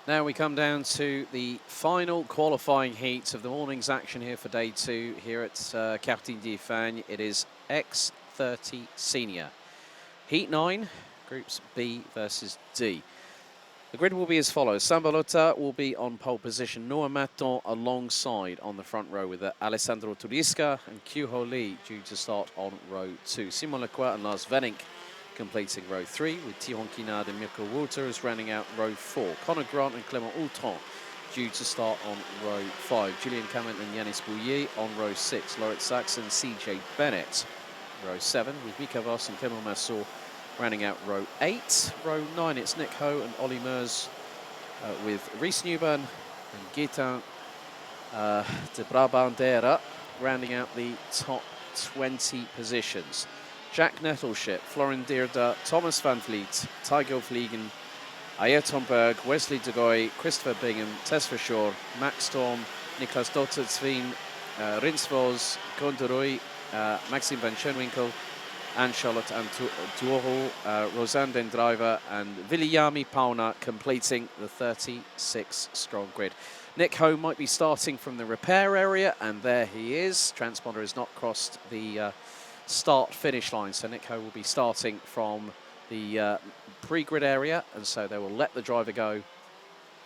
Now we come down to the final qualifying heat of the morning's action here for day 2 here at Quartier d'Ifagne. It is X30 Senior. Heat 9, groups B versus D. The grid will be as follows. Sambalota will be on pole position. Noah Maton alongside on the front row with Alessandro Turisca and Kyuho Lee due to start on row 2. Simon Leclerc and Lars Venink completing row 3 with Thierry Quinard and Mirko Wouters rounding out row 4. Conor Grant and Clément Autran due to start on row 5. Julian Cament and Yanis Bouillet on row 6. Laurit Sachs and CJ Bennett row 7 with Mika Voss and Clément Massot rounding out row 8. Row 9, it's Nick Ho and Ollie Meurs with Rhys Newburn and Gaetan de Brabandera rounding out the top 20 positions. Jack Nettleship, Florin Dearda, Thomas Van Vliet, Tycho Vliegen, Ayrton Berg, Wesley de Goey, Christopher Bingham, Tess Verschoor, Max Storm, Niklas Dottersveen, Rinsvos, Gondoroy, Maxime Van Schoenwinkel, Anne Charlotte and Tuoho, Rosanne Den Driver and Viliami Pauna completing the 36-strong grid. Nick Ho might be starting from the repair area, and there he is. Transponder has not crossed the start-finish line, so Nick Ho will be starting from the pre-grid area, and so they will let the driver go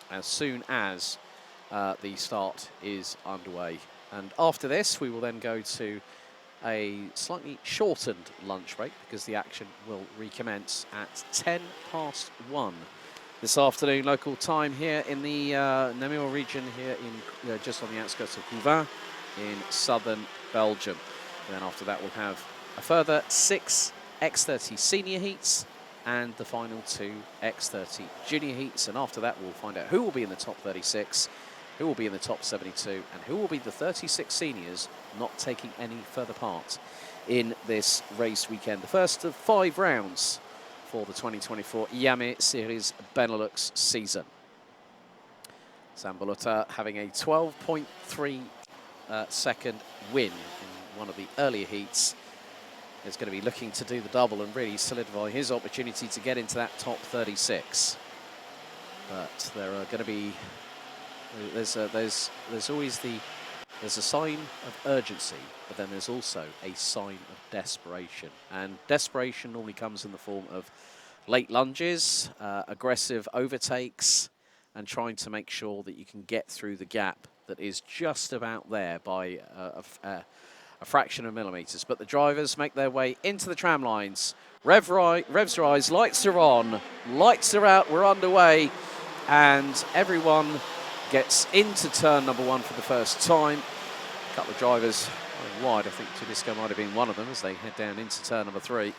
as soon as the start is underway. And after this, we will then go to a slightly shortened lunch break because the action will recommence at 1:10 this afternoon local time here in the Namur region here in just on the outskirts of Louvain in southern Belgium. And then after that we'll have a further 6 X30 senior heats and the final 2 X30 junior heats, and after that we'll find out who will be in the top 36, who will be in the top 72, and who will be the 36 seniors not taking any further part in this race weekend. The first of 5 rounds for the 2024 IAME Series Benelux season. Sambalota having a 12.3 second win in one of the earlier heats is going to be looking to do the double and really solidify his opportunity to get into that top 36. But there are going to be there's always there's a sign of urgency, but then there's also a sign of desperation. And desperation normally comes in the form of late lunges, aggressive overtakes, and trying to make sure that you can get through the gap that is just about there by a fraction of millimetres. But the drivers make their way into the tram lines. Revs rise, lights are on, lights are out, we're underway, and everyone gets into turn number 1 for the first time. A couple of drivers wide. I think Turisca might have been one of them as they head down into turn number 3.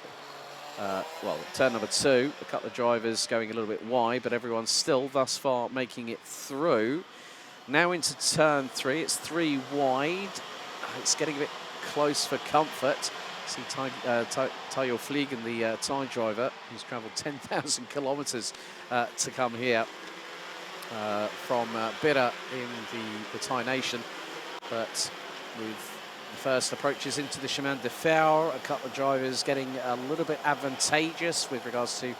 Well, turn number 2, a couple of drivers going a little bit wide, but everyone's still thus far making it through. Now into turn 3, it's 3 wide. It's getting a bit close for comfort. See Tayo Fliegen, the Thai driver, who's travelled 10,000 kilometres to come here from Bira in the Thai nation. But with the first approaches into the Chemin de Fer, a couple of drivers getting a little bit advantageous with regards to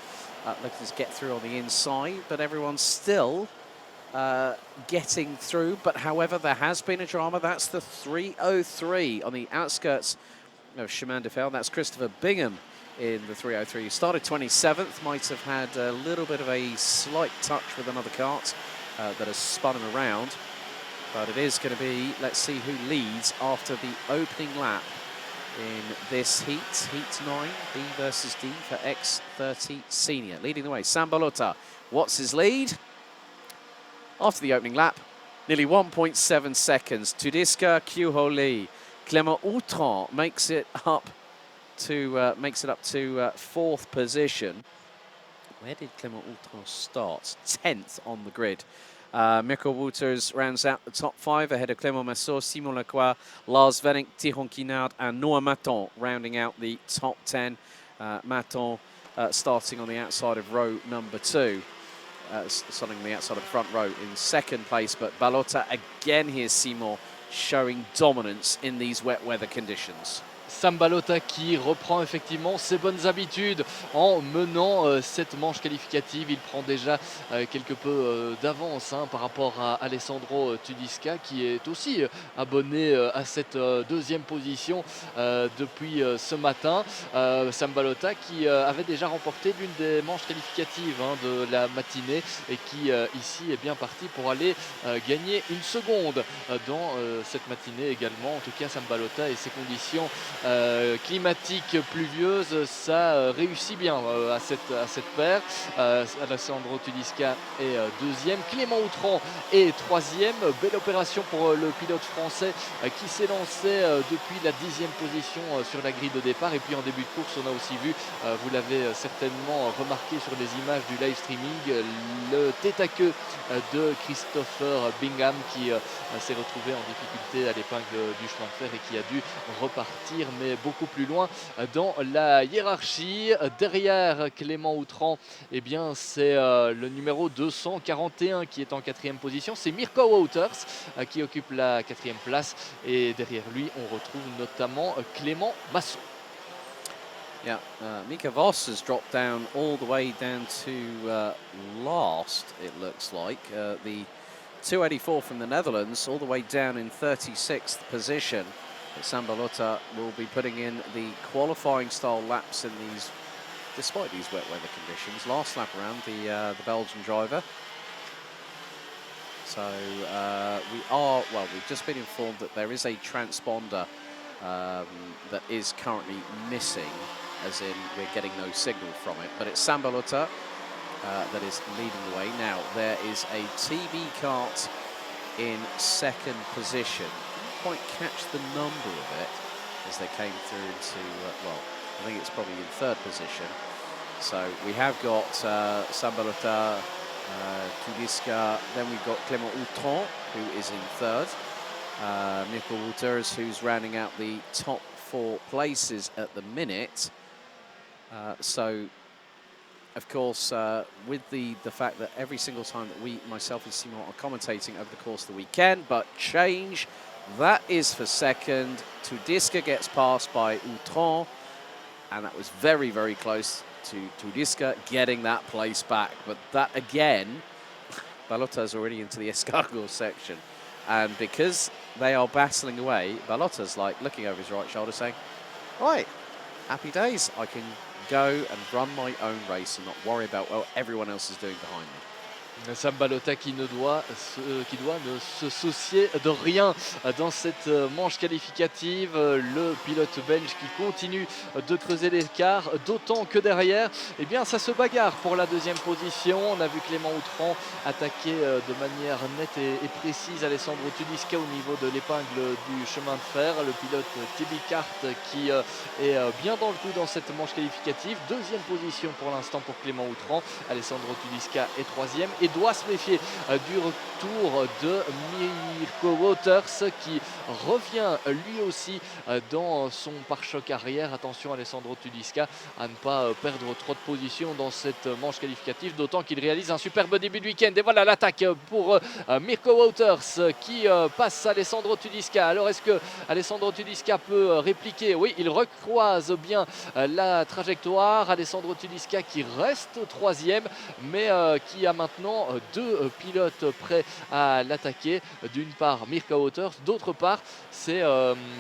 looking to get through on the inside, but everyone's still getting through. But however, there has been a drama. That's the 303 on the outskirts of Chemin de Fer. That's Christopher Bingham in the 303. He started 27th, might have had a little bit of a slight touch with another kart that has spun him around. But it is going to be, let's see who leads after the opening lap in this heat. Heat 9, B versus D for X30 Senior. Leading the way, Sambalota. What's his lead? After the opening lap, nearly 1.7 seconds. Turisca, Kyuho Lee. Clément Autran makes it up to 4th position. Where did Clément Autran start? 10th on the grid. Mirko Wouters rounds out the top 5 ahead of Clément Massot, Simon Leclerc, Lars Venink, Thierry Quinard and Noah Maton rounding out the top 10. Maton starting on the outside of row number 2. Starting on the outside of the front row in 2nd place, but Balota again, here's Simon showing dominance in these wet weather conditions. Sam Balota qui reprend effectivement ses bonnes habitudes en menant cette manche qualificative. Il prend déjà quelque peu d'avance par rapport à Alessandro Tudiska qui est aussi abonné à cette deuxième position depuis ce matin. Sam Balota qui avait déjà remporté l'une des manches qualificatives de la matinée et qui ici est bien parti pour aller gagner une seconde dans cette matinée également. En tout cas, Sam Balota et ses conditions climatique pluvieuse, ça réussit bien à cette paire. Alessandro Tudiska est deuxième, Clément Outran est troisième. Belle opération pour le pilote français qui s'est lancé depuis la 10e position sur la grille de départ. Et puis en début de course, on a aussi vu, vous l'avez certainement remarqué sur les images du live streaming, le tête à queue de Christopher Bingham qui s'est retrouvé en difficulté à l'épingle du chemin de fer et qui a dû repartir, mais beaucoup plus loin dans la hiérarchie. Derrière Clément Outran, eh bien c'est le numéro 241 qui est en 4e position. C'est Mirko Wouters qui occupe la 4e place et derrière lui on retrouve notamment Clément Massot. Yeah, Mika Voss has dropped down all the way down to last, it looks like. The 284 from the Netherlands, all the way down in 36th position. But Sam Balota will be putting in the qualifying style laps in these, despite these wet weather conditions. Last lap around, the Belgian driver. So we've just been informed that there is a transponder that is currently missing, as in we're getting no signal from it. But it's Sam Balota that is leading the way. Now, there is a TB kart in 2nd position. Didn't quite catch the number of it as they came through into, I think it's probably in 3rd position. So we have got Sam Balota, Tudiska, then we've got Clément Outran, who is in 3rd. Mirko Wouters, who's rounding out the top 4 places at the minute. So, of course, with the fact that every single time that myself and Simon are commentating over the course of the weekend, but change, that is for 2nd. Tudiska gets passed by Outran, and that was very, very close to Tudiska getting that place back. But that, again, Balota's already into the escargot section. And because they are battling away, Balota's like looking over his right shoulder saying, right, happy days, I can go and run my own race and not worry about what everyone else is doing behind me. Sam Balota qui doit ne se soucier de rien dans cette manche qualificative. Le pilote belge qui continue de creuser l'écart, d'autant que derrière, eh bien, ça se bagarre pour la 2e position. On a vu Clément Outran attaquer de manière nette et précise Alessandro Tudiska au niveau de l'épingle du chemin de fer. Le pilote TB Kart qui est bien dans le coup dans cette manche qualificative. 2e position pour l'instant pour Clément Outran. Alessandro Tudiska est 3e. Et doit se méfier du retour de Mirko Wouters qui revient lui aussi dans son pare-choc arrière. Attention Alessandro Tudiska à ne pas perdre trop de position dans cette manche qualificative, d'autant qu'il réalise un superbe début de week-end. Et voilà l'attaque pour Mirko Wouters qui passe Alessandro Tudiska. Alors est-ce que Alessandro Tudiska peut répliquer? Oui, il recroise bien la trajectoire. Alessandro Tudiska qui reste 3e mais qui a maintenant 2 pilotes prêts à l'attaquer. D'une part Mirko Wouters, d'autre part c'est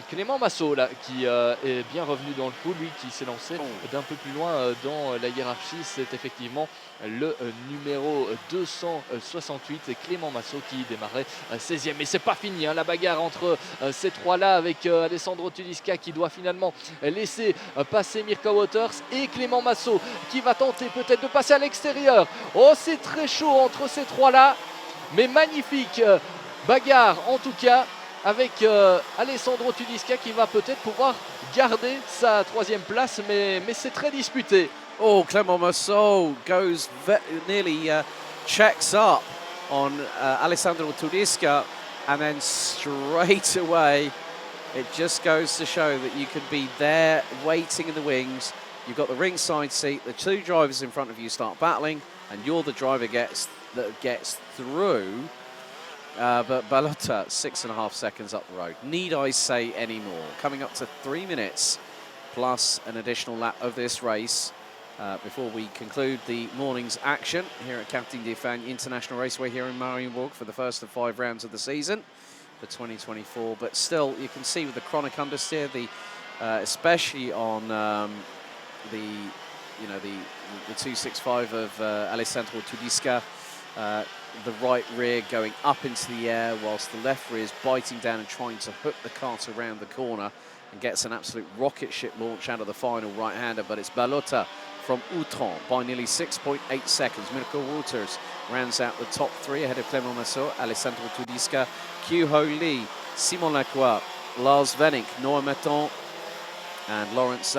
Clément Massot là, qui est bien revenu dans le coup, lui qui s'est lancé d'un peu plus loin dans la hiérarchie. C'est effectivement le numéro 268 et Clément Massot qui démarrait 16e. Mais c'est pas fini la bagarre entre ces trois-là avec Alessandro Tudiska qui doit finalement laisser passer Mirko Wouters et Clément Massot qui va tenter peut-être de passer à l'extérieur. Oh, c'est très chaud entre ces trois-là, mais magnifique bagarre en tout cas avec Alessandro Tudiska qui va peut-être pouvoir garder sa 3e place, mais c'est très disputé. Oh, Clément Massot goes nearly checks up on Alessandro Tudiska, and then straight away it just goes to show that you can be there waiting in the wings. You've got the ringside seat, the 2 drivers in front of you start battling, and you're the driver that gets through. But Balota, 6.5 seconds up the road. Need I say any more? Coming up to 3 minutes plus an additional lap of this race before we conclude the morning's action here at Captain Defang International Raceway here in Mariembourg for the first of 5 rounds of the season for 2024. But still, you can see with the chronic understeer, especially on the 265 of Alessandro Tudisca, the right rear going up into the air whilst the left rear is biting down and trying to hook the cart around the corner and gets an absolute rocket ship launch out of the final right-hander. But it's Balota from Outran by nearly 6.8 seconds. Mirko Wouters rounds out the top 3 ahead of Clément Massot, Alessandro Tudisca, Q-Ho Lee, Simon Lacroix, Lars Venink, Noah Metton and Loris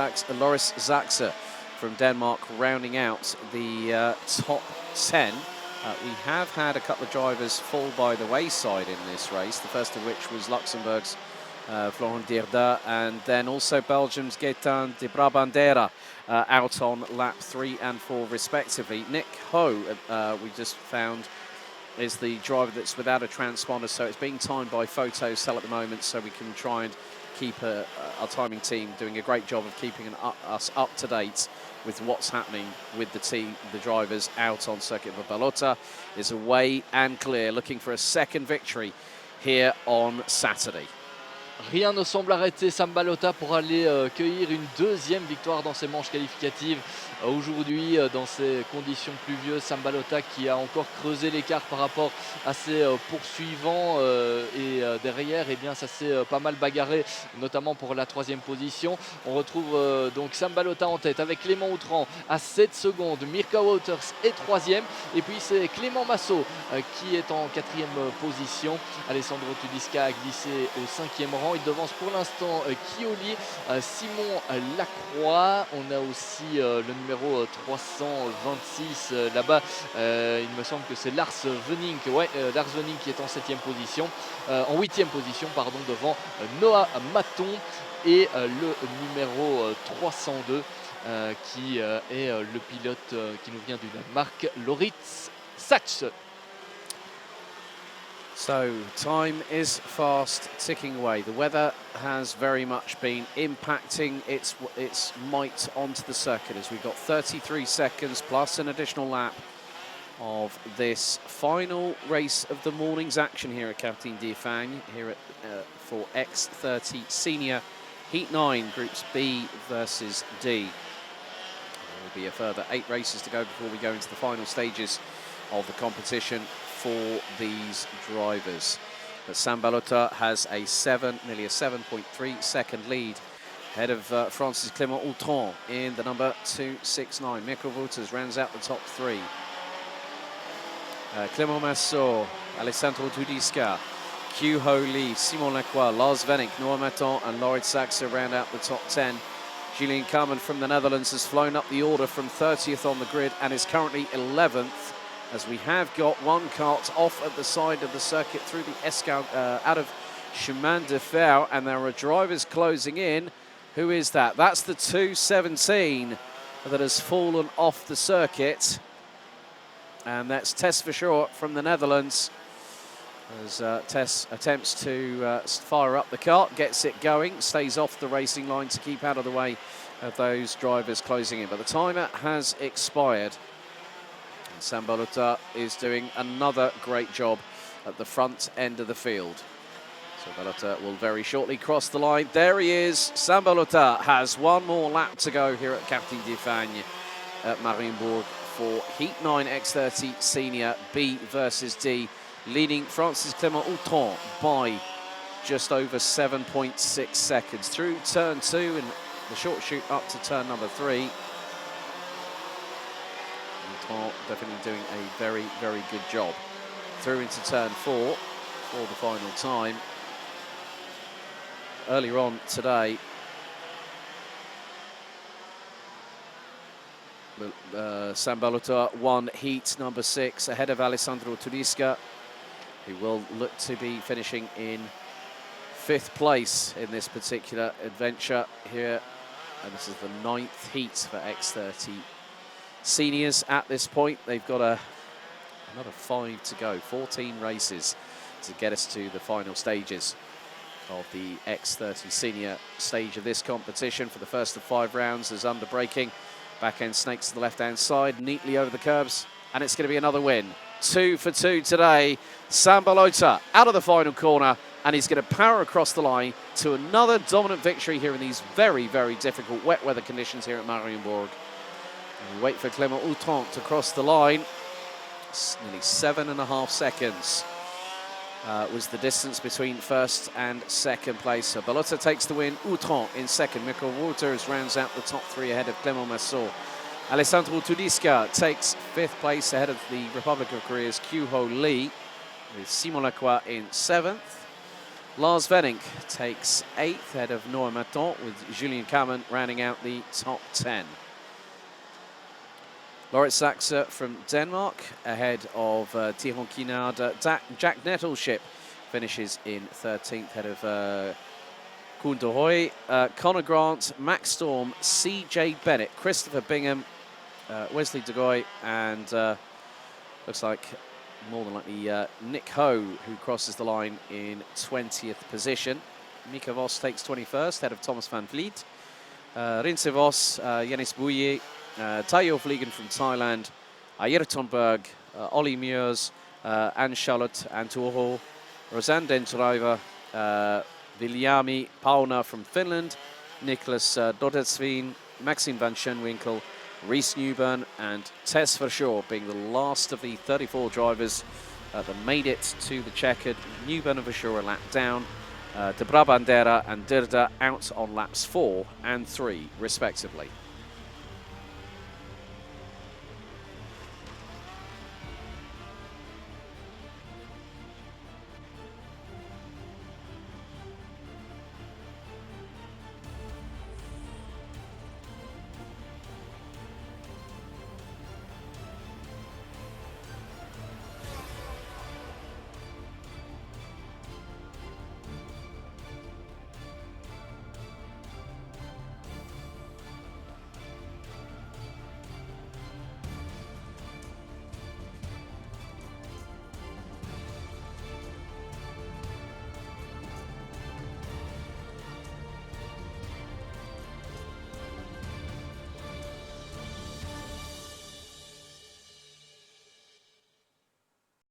Zaxer from Denmark rounding out the top 10. We have had a couple of drivers fall by the wayside in this race, the first of which was Luxembourg's Florent Dierda, and then also Belgium's Gaetan de Brabandera out on lap 3 and 4 respectively. Nick Ho, we just found, is the driver that's without a transponder, so it's being timed by Photocell at the moment, so we can try and keep our timing team doing a great job of keeping us up to date with what's happening with the drivers out on circuit. But Balota is away and clear, looking for a second victory here on Saturday. Rien ne semble arrêter Sam Balota pour aller cueillir une deuxième victoire dans ces manches qualificatives. Aujourd'hui, dans ces conditions pluvieuses, Sam Balota qui a encore creusé l'écart par rapport à ses poursuivants et derrière, eh bien, ça s'est pas mal bagarré, notamment pour la 3e position. On retrouve donc Sam Balota en tête avec Clément Outran à 7 secondes. Mirka Wouters est 3e et puis c'est Clément Massot qui est en 4e position. Alessandro Tudisca a glissé au 5e rang. Il devance pour l'instant Kioli, Simon Lacroix. On a aussi le numéro 326 là-bas. Il me semble que c'est Lars Venink. Ouais, Lars Venink qui est en 7e position, en 8e position, pardon, devant Noah Maton et le numéro 302 qui est le pilote qui nous vient du Danemark, Loritz Sachs. So time is fast ticking away. The weather has very much been impacting its might onto the circuit as we've got 33 seconds plus an additional lap of this final race of the morning's action here at Captain Defang here at for X30 Senior Heat 9 Groups B versus D. There will be a further 8 races to go before we go into the final stages of the competition for these drivers. But Sam Balota has nearly a 7.3 second lead ahead of Francis Clément Outran in the number 269. Mirko Wouters rounds out the top 3. Clément Massot, Alessandro Tudisca, Q-Ho Lee, Simon Lacroix, Lars Venink, Noah Maton and Loritz Saxer round out the top 10. Julian Carmen from the Netherlands has flown up the order from 30th on the grid and is currently 11th, as we have got one cart off at the side of the circuit through the Escal out of Chemin de Fer, and there are drivers closing in. Who is that? That's the 217 that has fallen off the circuit, and that's Tess Verschoor from the Netherlands. As Tess attempts to fire up the cart, gets it going, stays off the racing line to keep out of the way of those drivers closing in. But the timer has expired. And Sam Balota is doing another great job at the front end of the field. So Balota will very shortly cross the line. There he is. Sam Balota has one more lap to go here at Captain Defang at Mariembourg for Heat 9 X30 Senior B versus D, leading Francis Clément Outran by just over 7.6 seconds through turn 2 and the short shoot up to turn number 3. Outran definitely doing a very, very good job. Through into turn 4 for the final time. Earlier on today, Sam Balota won heat number 6 ahead of Alessandro Tudisca, who will look to be finishing in 5th place in this particular adventure here. And this is the 9th heat for X30 seniors at this point. They've got another 5 to go, 14 races to get us to the final stages of the X30 senior stage of this competition. For the first of 5 rounds, there's under braking, back end snakes to the left hand side, neatly over the curbs, and it's going to be another win. 2 for 2 today. Sambalota out of the final corner, and he's going to power across the line to another dominant victory here in these very, very difficult wet weather conditions here at Mariembourg. And we wait for Clément Outran to cross the line. It's nearly 7.5 seconds was the distance between first and second place. So Balota takes the win, Outran in second. Mikko Waters rounds out the top 3 ahead of Clément Massot. Alessandro Tudiska takes 5th place ahead of the Republic of Korea's Kyu-Ho Lee, with Simon Lacroix in 7th. Lars Venink takes 8th ahead of Noah Maton, with Julien Kamen rounding out the top 10. Laurit Saxe from Denmark ahead of Thierry Kinard. Jack Nettleship finishes in 13th ahead of Koen de Hoy. Connor Grant, Max Storm, CJ Bennett, Christopher Bingham, Wesley de Goy, and looks like more than likely Nick Ho, who crosses the line in 20th position. Mika Vos takes 21st ahead of Thomas van Vliet. Rinse Vos, Yanis Bouye, Tayo Vliegen from Thailand, Ayrton Berg, Ollie Meurs, Anne Charlotte Antuoho, Rosanne Dentreiver, Viljami Pauna from Finland, Nicholas Dodetsveen, Maxine van Schoenwinkel, Reese Newburn, and Tess Verschoor being the last of the 34 drivers that made it to the checkered. Newburn and Verschoor a lap down. De Brabandera and Dirda out on laps 4 and 3 respectively.